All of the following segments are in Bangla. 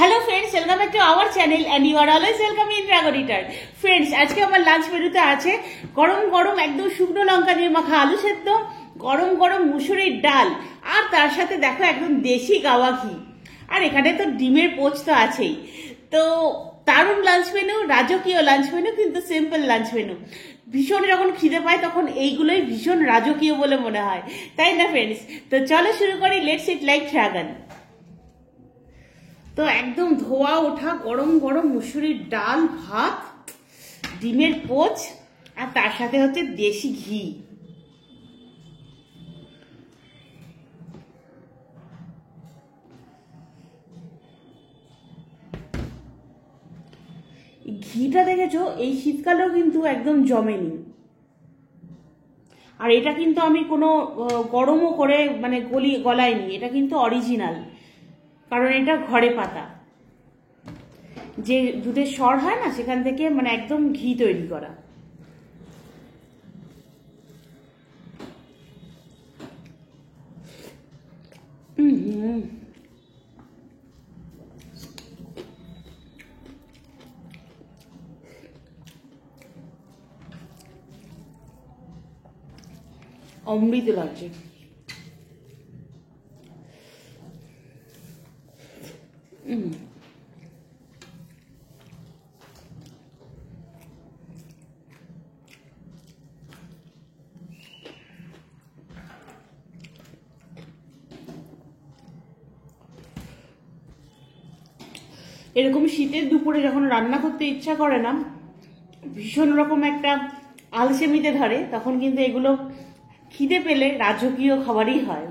Hello friends, welcome back to our channel and you are always welcome in dragon इटार। फ्रेंड्स, आज के আমার লাঞ্চ মেনুতে আছে গরম গরম একদম শুকনো লঙ্কা দিয়ে মাখা আলু সেদ্ধ, গরম গরম মুসুরির ডাল, আর তার সাথে দেখো একদম দেশি গাওয়া ঘি, আর এখানে তো ডিমের পোচ তো আছেই। তো দারুণ লাঞ্চ মেনু, রাজকীয় লাঞ্চ মেনু, কিন্তু সিম্পল লাঞ্চ মেনু। ভীষণ যখন খিদে পায় তখন এইগুলোই ভীষণ রাজকীয় বলে মনে হয়, তাই না ফ্রেন্ডস? তো চলো শুরু করি, লেটস ইট লাইক ড্রাগন। তো একদম ধোয়া ওঠা গরম গরম মুসুরির ডাল, ভাত, ডিমের পোচ, আর তার সাথে হচ্ছে দেশি ঘি। ঘিটা দেখেছো, এই শীতকালেও কিন্তু একদম জমেনি। আর এটা কিন্তু আমি কোনো গরমও করে মানে গলাইনি, এটা কিন্তু অরিজিনাল, কারণ এটা ঘরে পাতা, যে দুধের সর হয় না সেখান থেকে মানে একদম ঘি তৈরি করা। অমৃত লাগছে। এরকম শীতের দুপুরে যখন রান্না করতে ইচ্ছা করে না, ভীষণ রকম একটা আলসেমিতে ধরে, তখন কিন্তু এগুলো খিদে পেলে রাজকীয় খাবারই হয়।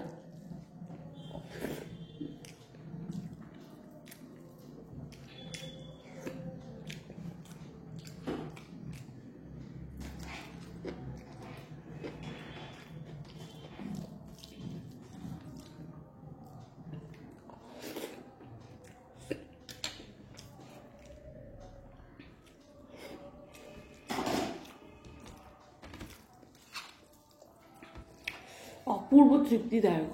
অপূর্ব তৃপ্তিদায়ক।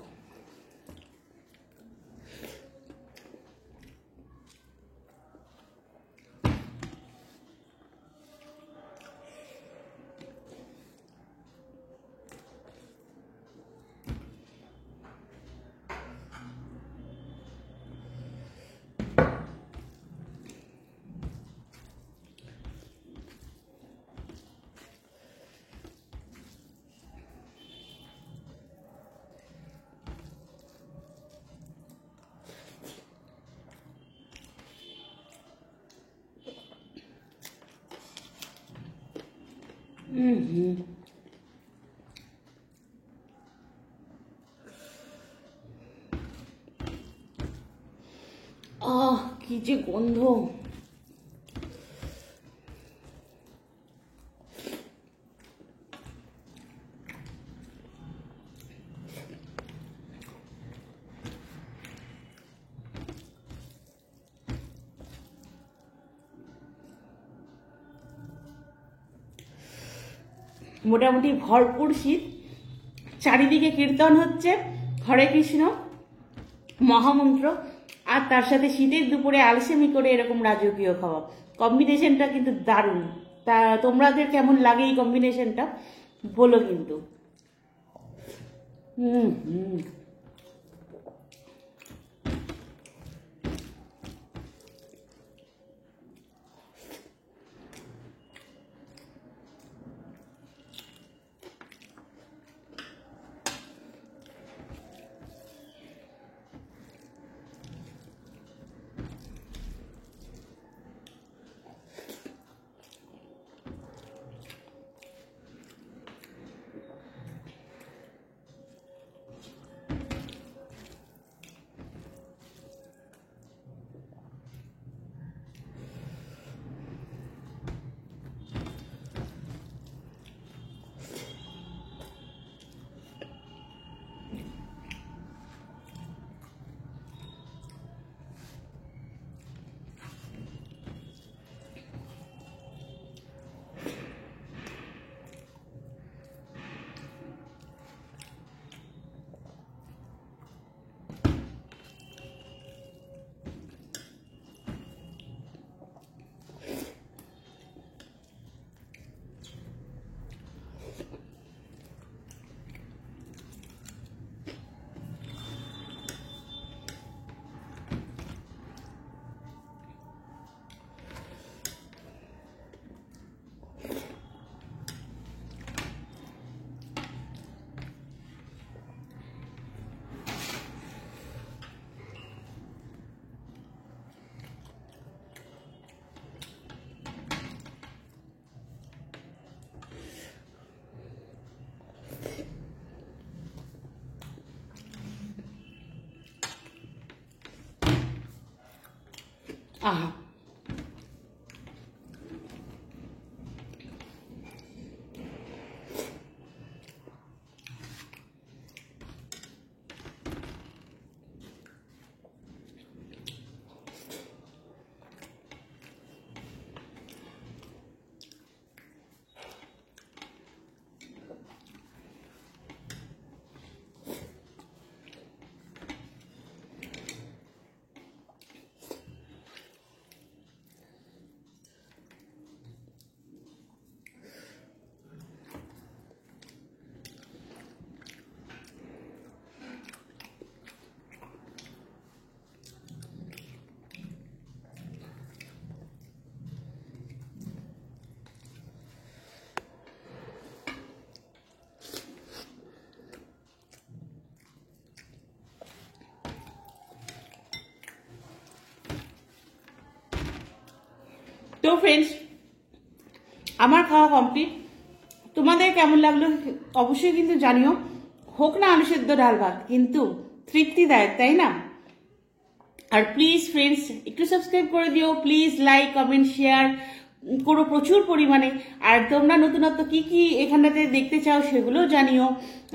কি যে গন্ধ! মোটামুটি ভরপুর শীত, চারিদিকে কীর্তন হচ্ছে হরে কৃষ্ণ মহামন্ত্র, আর তার সাথে শীতের দুপুরে আলসেমি করে এরকম রাজকীয় খাওয়া, কম্বিনেশনটা কিন্তু দারুণ। তা তোমাদের কেমন লাগে এই কম্বিনেশনটা বলো কিন্তু। আহা, তো ফ্রেন্ডস, আমার খাওয়া কমপ্লিট। তোমাদের কেমন লাগলো অবশ্যই কিন্তু জানিও। হোক না আলু সেদ্ধ ডাল ভাত, কিন্তু তৃপ্তিদায়ক, তাই না? আর প্লিজ ফ্রেন্ডস একটু সাবস্ক্রাইব করে দিও, প্লিজ লাইক কমেন্ট শেয়ার করো প্রচুর পরিমাণে। আর তোমরা নতুনত্ব কি কি এখানটাতে দেখতে চাও সেগুলোও জানিও।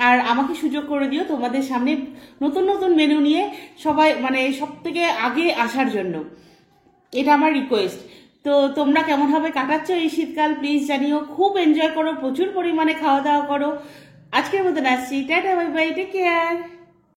আর আমাকে সুযোগ করে দিও তোমাদের সামনে নতুন নতুন মেনু নিয়ে সবাই মানে সব থেকে আগে আসার জন্য, এটা আমার রিকোয়েস্ট। তো তোমরা কেমনভাবে কাটাচ্ছ এই শীতকাল প্লিজ জানিও। খুব এনজয় করো, প্রচুর পরিমাণে খাওয়া দাওয়া করো। আজকের মতন আসছি, tata bye bye, take care.